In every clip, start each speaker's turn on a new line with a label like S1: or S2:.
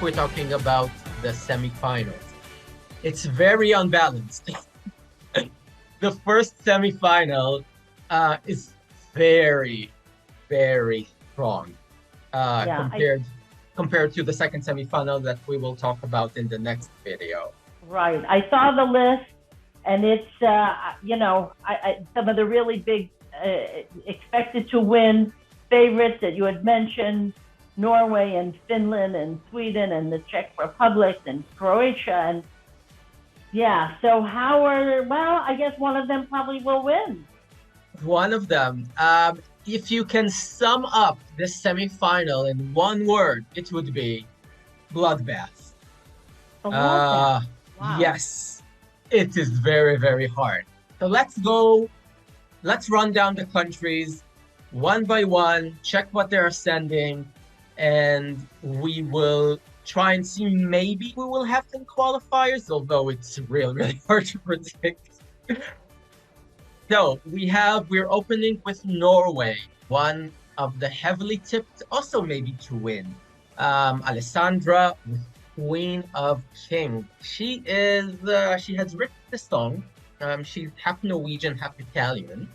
S1: if we're talking about the semifinals, it's very unbalanced. The first semifinal is very, very strong
S2: Yeah,
S1: compared to the second semifinal that we will talk about in the next video.
S2: right. I saw the list, and it's some of the really big expected to win favorites that you had mentioned: Norway and Finland and Sweden and the Czech Republic and Croatia. And yeah, so I guess one of them probably will win.
S1: One of them. If you can sum up this semifinal in one word, it would be bloodbath.
S2: Bloodbath. Wow.
S1: Yes, it is very, very hard. So let's run down the countries one by one, check what they're sending, and we will try and see, maybe we will have some qualifiers, although it's really, really hard to predict. So we're opening with Norway, one of the heavily tipped, also maybe to win. Alessandra, Queen of King. She has written the song. She's half Norwegian, half Italian.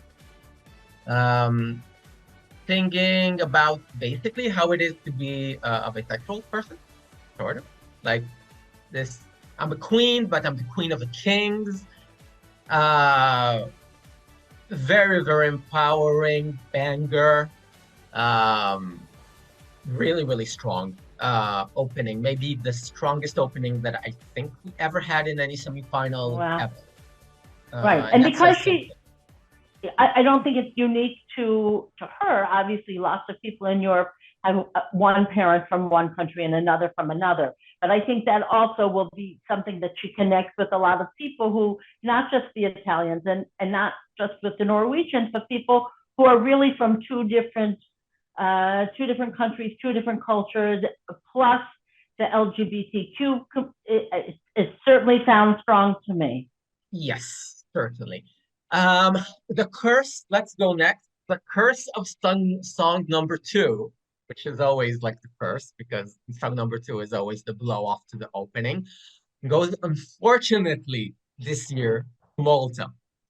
S1: Um, Singing about basically how it is to be a bisexual person, sort of. Like this, I'm a queen, but I'm the queen of the kings. Uh, Very, very empowering banger. Um, Really, really strong opening. Maybe the strongest opening that I think we ever had in any semifinal
S2: Wow.
S1: ever.
S2: Right.
S1: And
S2: And
S1: that
S2: because
S1: says something.
S2: I don't think it's unique to her. Obviously, lots of people in Europe have one parent from one country and another from another. But I think that also will be something that she connects with a lot of people who, not just the Italians and not just with the Norwegians, but people who are really from two different countries, two different cultures, plus the LGBTQ. It certainly sounds strong to me.
S1: Yes, certainly. The curse, let's go next. The curse of song number two, which is always like the curse because song number two is always the blow off to the opening, goes unfortunately this year to Malta.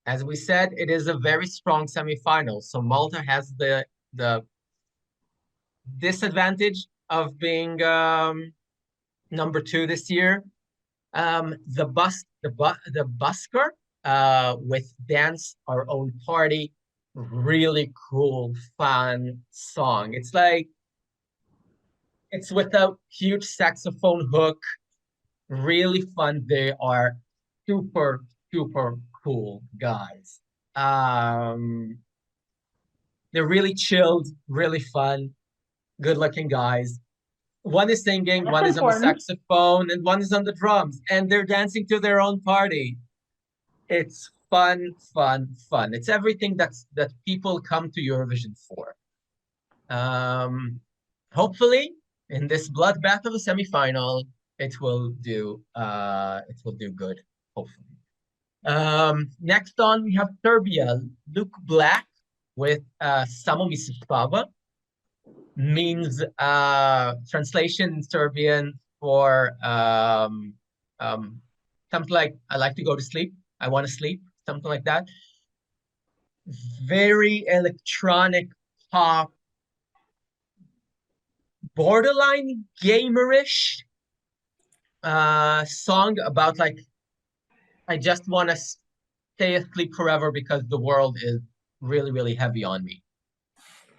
S1: As we said, it is a very strong semifinal. So Malta has the disadvantage of being number two this year. The busker with Dance Our Own Party, really cool, fun song. It's with a huge saxophone hook, really fun. They are super, super cool guys. Um, they're really chilled, really fun, good looking guys. One is singing,
S2: That's
S1: one is on the
S2: important.
S1: saxophone, and one is on the drums, and they're dancing to their own party. It's fun, fun, fun. It's everything that people come to Eurovision for. Um, Hopefully, in this bloodbath of a semifinal, it will do good. Hopefully. Next on we have Serbia. Luke Black with Samo mi se spava, means translation in Serbian for um, something like I like to go to sleep. I want to sleep, something like that. Very electronic pop, borderline gamerish song about like I just want to stay asleep forever because the world is really, really heavy on me.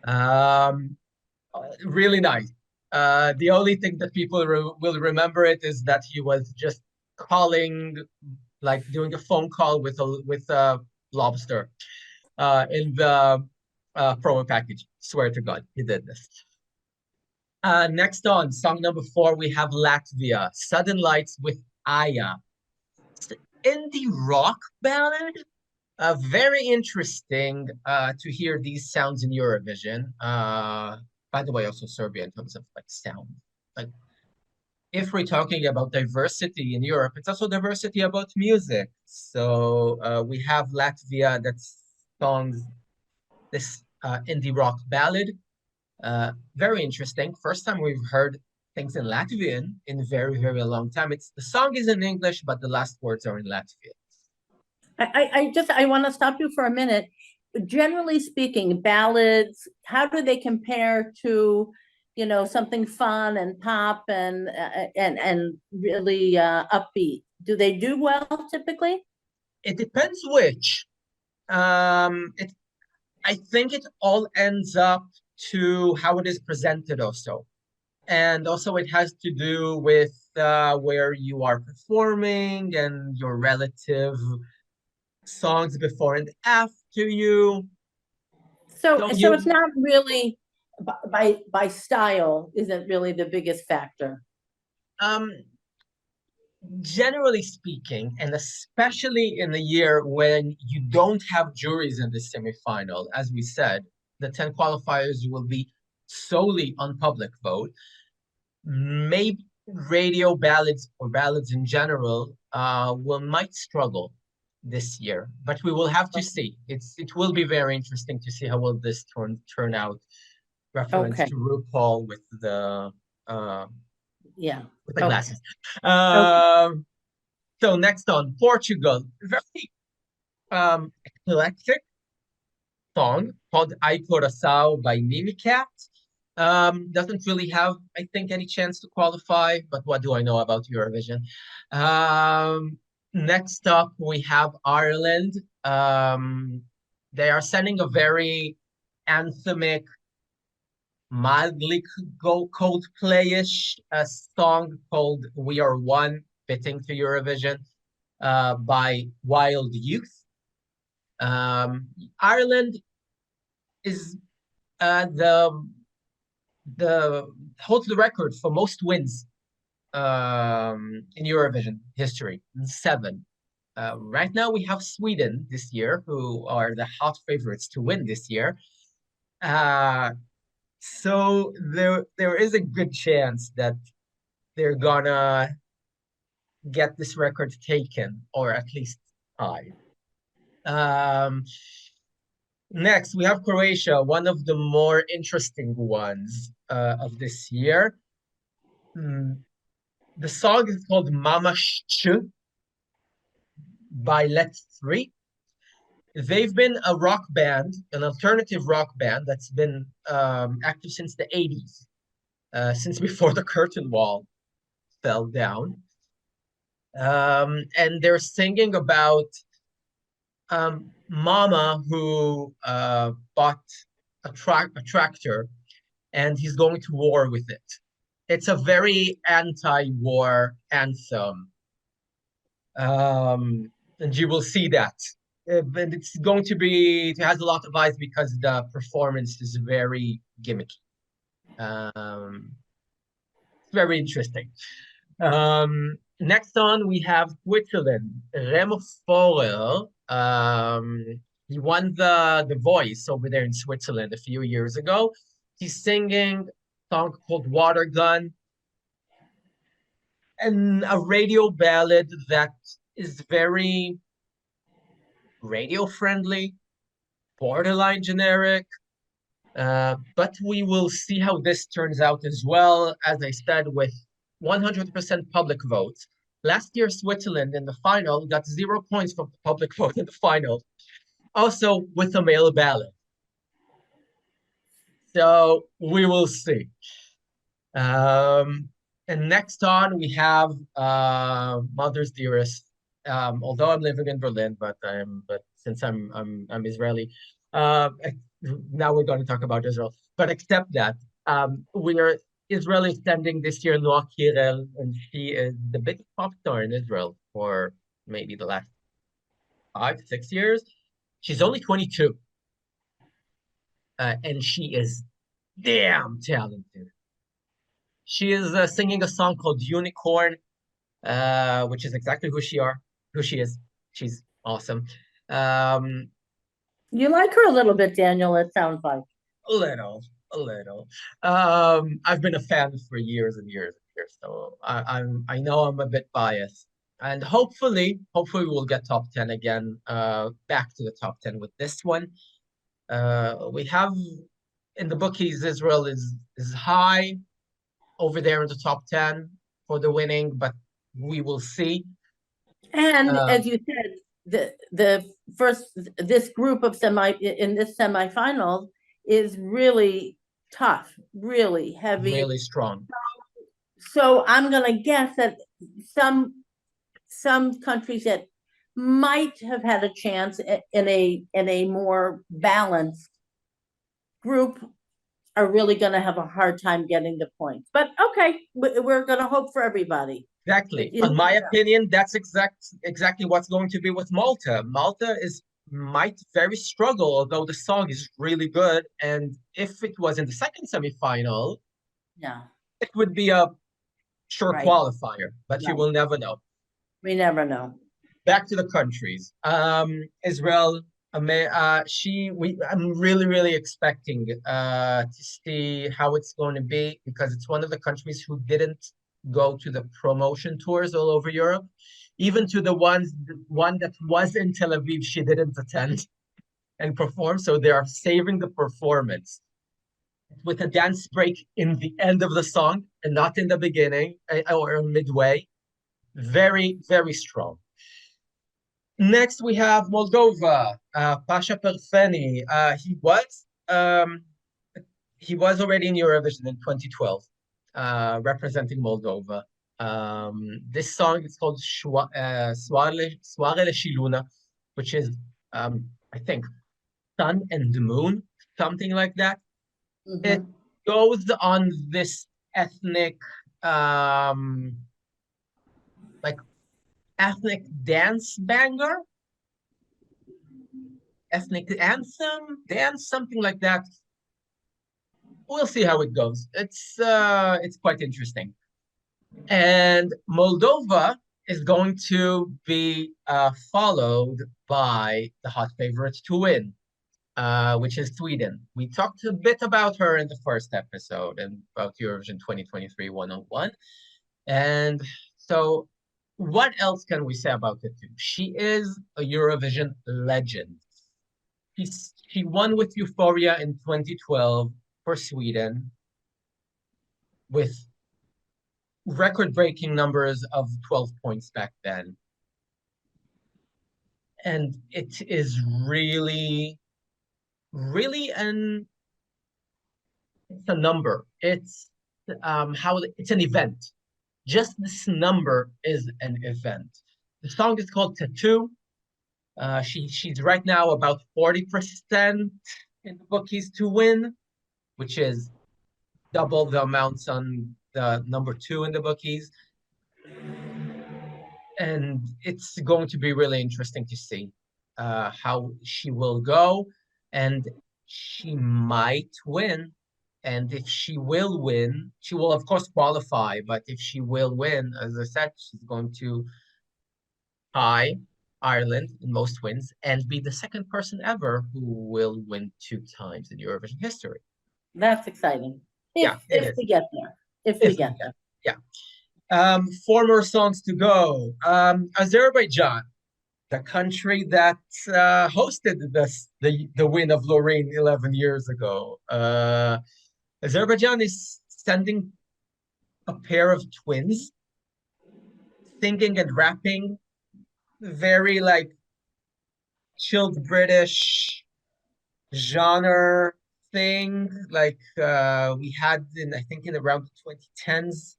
S1: Um, really nice. The only thing that people will remember it is that he was just calling, like doing a phone call with a lobster in the promo package. Swear to God, he did this. Next on song number four, we have Latvia, Sudden Lights with Aya. It's an indie rock ballad. Very interesting to hear these sounds in Eurovision. By the way, also Serbia in terms of like sound. Like if we're talking about diversity in Europe, it's also diversity about music. So we have Latvia that songs this indie rock ballad. Very interesting. First time we've heard things in Latvian in very, very long time. It's the song is in English, but the last words are in Latvian.
S3: I want to stop you for a minute. Generally speaking, ballads, how do they compare to, something fun and pop and really upbeat? Do they do well typically?
S1: It depends which. It I think it all ends up to how it is presented also. And also it has to do with where you are performing and your relative songs before and after you.
S3: So
S1: So
S3: so it's
S1: you
S3: not really by style isn't really the biggest factor.
S1: um generally speaking, and especially in a year when you don't have juries in the semifinal, as we said, the 10 qualifiers will be solely on public vote. Maybe radio ballads or ballads in general will might struggle this year, but we will have to see. It will be very interesting to see how will this turn out. Reference
S3: Okay.
S1: to RuPaul uh,
S3: Yeah.
S1: with the
S3: Okay.
S1: glasses.
S3: Okay.
S1: So next on Portugal, very eclectic song called "Ai Coração" by Mimicat. Doesn't really have, I think, any chance to qualify, but what do I know about Eurovision? Next up, we have Ireland. They are sending a very anthemic, mildly Coldplay-ish song called "We Are One," fitting to Eurovision, by Wild Youth. Ireland is the holds the record for most wins in Eurovision history, 7. Right now we have Sweden this year, who are the hot favorites to win this year. Uh, so there is a good chance that they're gonna get this record taken, or at least tied. Um, Next, we have Croatia, one of the more interesting ones of this year. Mm, the song is called Mama Sh by Let's Three. They've been a rock band, an alternative rock band that's been active since the 80s, since before the curtain wall fell down. And they're singing about Mama who bought a tractor and he's going to war with it. It's a very anti-war anthem, and you will see that. But it's going to be, it has a lot of eyes because the performance is very gimmicky. It's very interesting. Next on, we have Switzerland. Remo Forer. He won the Voice over there in Switzerland a few years ago. He's singing a song called Water Gun, and a radio ballad that is very radio friendly, borderline generic. But we will see how this turns out as well. As I said, with 100% public votes. Last year, Switzerland in the final got 0 points from the public vote in the final, also with a male ballot. So we will see. And next on, we have Mother's Dearest. Although I'm living in Berlin, but since I'm Israeli, uh, now we're going to talk about Israel. But except that, we are Israel is sending this year Noah Kirel, and she is the biggest pop star in Israel for maybe the last 5, 6 years. She's only 22, and she is damn talented. She is singing a song called Unicorn, which is exactly who she is. She's awesome. Um,
S3: You like her a little bit, Daniel, it sounds like.
S1: a little, a little. I've been a fan for years and years and years, so I know I'm a bit biased. And hopefully we'll get top 10 again, back to the top 10 with this one. We have in the bookies Israel is high. over there in the top 10 for the winning, but we will see.
S3: And as you said, the first this group of in this semifinal is really tough, really heavy,
S1: really strong.
S3: So I'm gonna guess that some countries that might have had a chance in a more balanced group are really going to have a hard time getting the points. But okay, we're going to hope for everybody.
S1: Exactly. In my opinion, that's exactly what's going to be with Malta. Malta might very struggle, although the song is really good. And if it was in the second semifinal,
S3: yeah,
S1: it would be a sure qualifier, but you will never know.
S3: We never know.
S1: Back to the countries. Israel, I'm really expecting to see how it's going to be, because it's one of the countries who didn't go to the promotion tours all over Europe. Even to the one that was in Tel Aviv, she didn't attend and perform. So they are saving the performance with a dance break in the end of the song and not in the beginning or midway. Very, very strong. Next, we have Moldova. Pasha Perfeni. He was already in Eurovision in 2012, representing Moldova. This song is called Soarele și Luna, which is, I think, sun and the moon, something like that. It goes on this ethnic, ethnic dance banger, ethnic anthem, dance, something like that. We'll see how it goes. It's quite interesting. And Moldova is going to be followed by the hot favorite to win, which is Sweden. We talked a bit about her in the first episode and about Eurovision 2023 101. And so what else can we say about the two? She is a Eurovision legend. She won with Euphoria in 2012 for Sweden with record-breaking numbers of 12 points back then. And it is really, really it's a number. It's it's an event. Just this number is an event. The song is called Tattoo. She's right now about 40% in the bookies to win, which is double the amounts on the number 2 in the bookies. And it's going to be really interesting to see how she will go, and she might win. And if she will win, she will of course qualify, but if she will win, as I said, she's going to tie Ireland in most wins and be the second person ever who will win 2 times in Eurovision history.
S3: That's exciting. If we get there. If we get there.
S1: Yeah. 4 more songs to go. Azerbaijan, the country that hosted the win of Lorraine 11 years ago. Azerbaijan is sending a pair of twins, singing and rapping, very chilled British genre thing, we had I think in around the 2010s.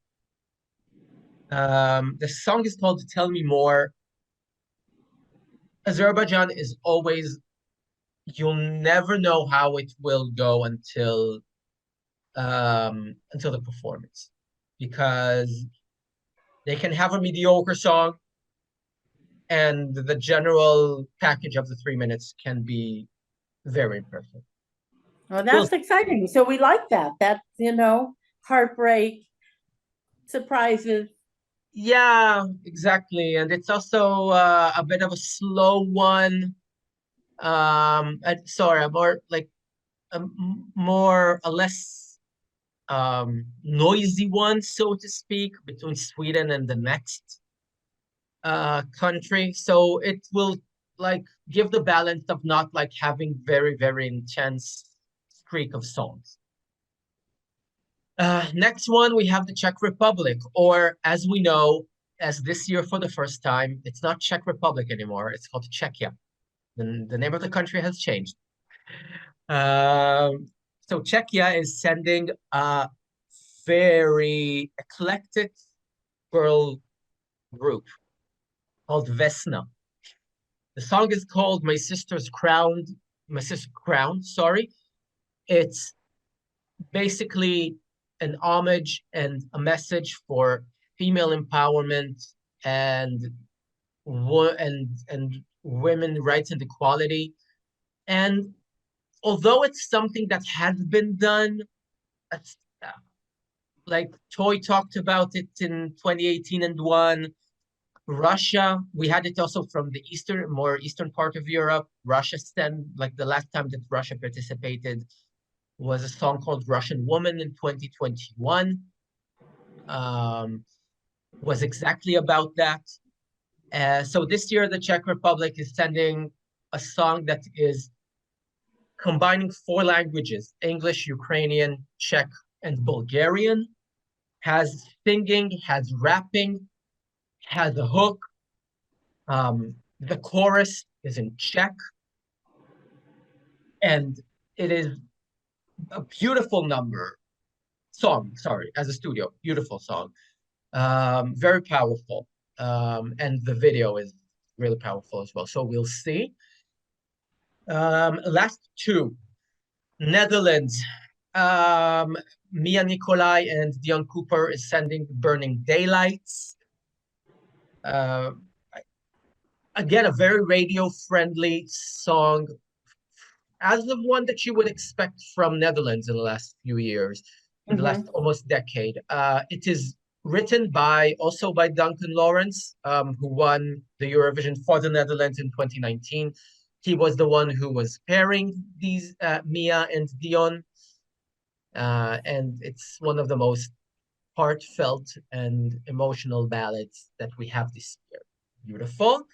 S1: The song is called Tell Me More. Azerbaijan is always, you'll never know how it will go until the performance, because they can have a mediocre song and the general package of the 3 minutes can be very impressive.
S3: Well, that's exciting. So we like that. That's, heartbreak, surprises.
S1: Yeah, exactly. And it's also a bit of a slow one. Sorry, a less noisy one, so to speak, between Sweden and the next country. So it will give the balance of not having very, very intense streak of songs. Next one, we have the Czech Republic, or as we know, as this year for the first time, it's not Czech Republic anymore. It's called Czechia. The name of the country has changed. So Czechia is sending a very eclectic girl group called Vesna. The song is called My Sister's Crown, sorry. It's basically an homage and a message for female empowerment and and women rights and equality. And although it's something that has been done, uh, like Toy talked about it in 2018 and won. Russia, we had it also from the more eastern part of Europe. Russia sent, like the last time that Russia participated was a song called Russian Woman in 2021. Was exactly about that. So this year, the Czech Republic is sending a song that is combining 4 languages, English, Ukrainian, Czech, and Bulgarian, has singing, has rapping, has a hook. The chorus is in Czech, and it is a beautiful song, sorry, as a studio, beautiful song. Very powerful. And the video is really powerful as well. So we'll see. Last 2, Netherlands. Mia Nicolai and Dion Cooper is sending Burning Daylights. Again, a very radio-friendly song, as the one that you would expect from Netherlands in the last few years, in the last almost decade. It is written also by Duncan Lawrence, who won the Eurovision for the Netherlands in 2019. He was the one who was pairing these Mia and Dion. And it's one of the most heartfelt and emotional ballads that we have this year. Beautiful.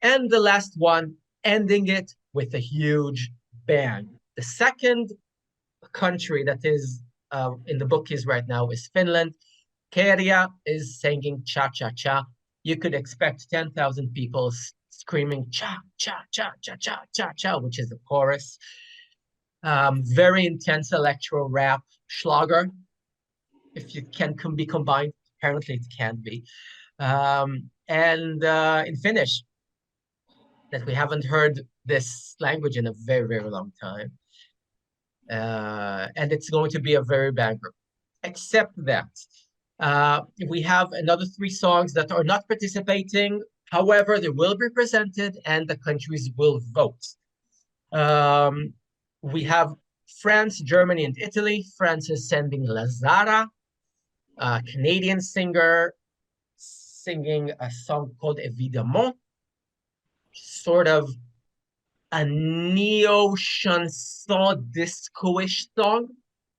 S1: And the last one, ending it with a huge bang. The second country that is in the bookies right now is Finland. Kerja is singing Cha Cha Cha. You could expect 10,000 people screaming Cha Cha Cha Cha Cha Cha Cha, which is the chorus. Very intense electro rap Schlager. If it can be combined, apparently it can be. And in Finnish, that we haven't heard this language in a very, very long time. And it's going to be a very banger. Except that we have another 3 songs that are not participating. However, they will be presented and the countries will vote. We have France, Germany, and Italy. France is sending Lazara, a Canadian singer singing a song called Évidemment, sort of a neo-chanson disco-ish song.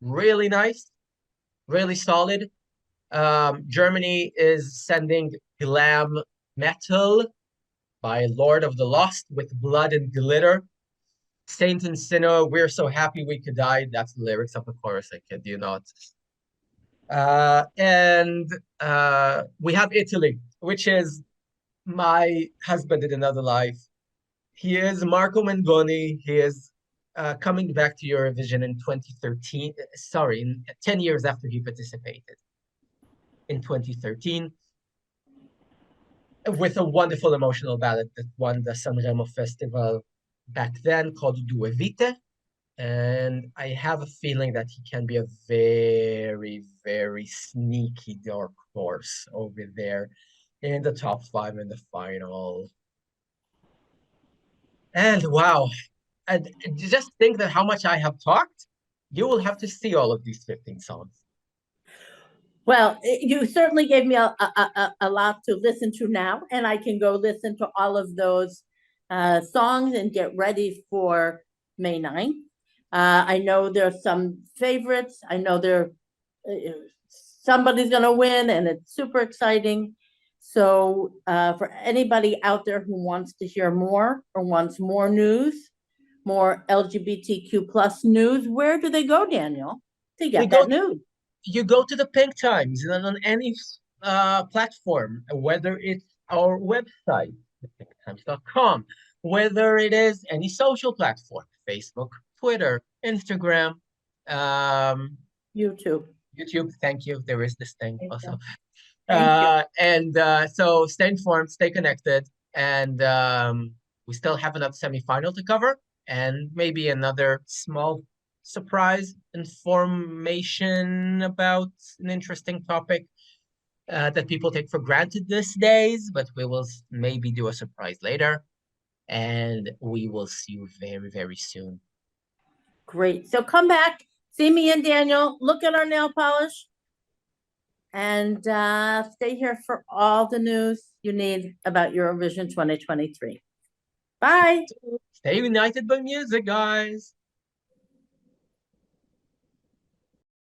S1: Really nice, really solid. Germany is sending Glam Metal by Lord of the Lost with Blood and Glitter. Saint and Sinner, we're so happy we could die. That's the lyrics of the chorus, I kid you not. And we have Italy, which is my husband in another life. He is Marco Mengoni. He is coming back to Eurovision in 2013. Sorry, 10 years after he participated in 2013 with a wonderful emotional ballad that won the Sanremo Festival back then called Due Vite. And I have a feeling that he can be a very, very sneaky dark horse over there in the top 5 in the final. And wow, and just think that how much I have talked. You will have to see all of these 15 songs.
S3: Well, you certainly gave me a lot to listen to now, and I can go listen to all of those songs and get ready for May 9th. I know there's some favorites. I know somebody's going to win, and it's super exciting. So for anybody out there who wants to hear more or wants more news, more LGBTQ plus news, where do they go, Daniel, to get that news?
S1: you go to the Pink Times and on any platform, whether it's our website, thepinktimes.com, whether it is any social platform, Facebook, Twitter, Instagram, um,
S3: YouTube.
S1: YouTube. Thank you. There is this thing
S3: Thank
S1: also.
S3: you. Thank you.
S1: And so stay informed, stay connected, and we still have another semifinal to cover, and maybe another small surprise information about an interesting topic that people take for granted these days, but we will maybe do a surprise later, and we will see you very, very soon.
S3: Great. So come back, see me and Daniel, look at our nail polish, and stay here for all the news you need about Eurovision 2023. Bye.
S1: Stay united by music, guys.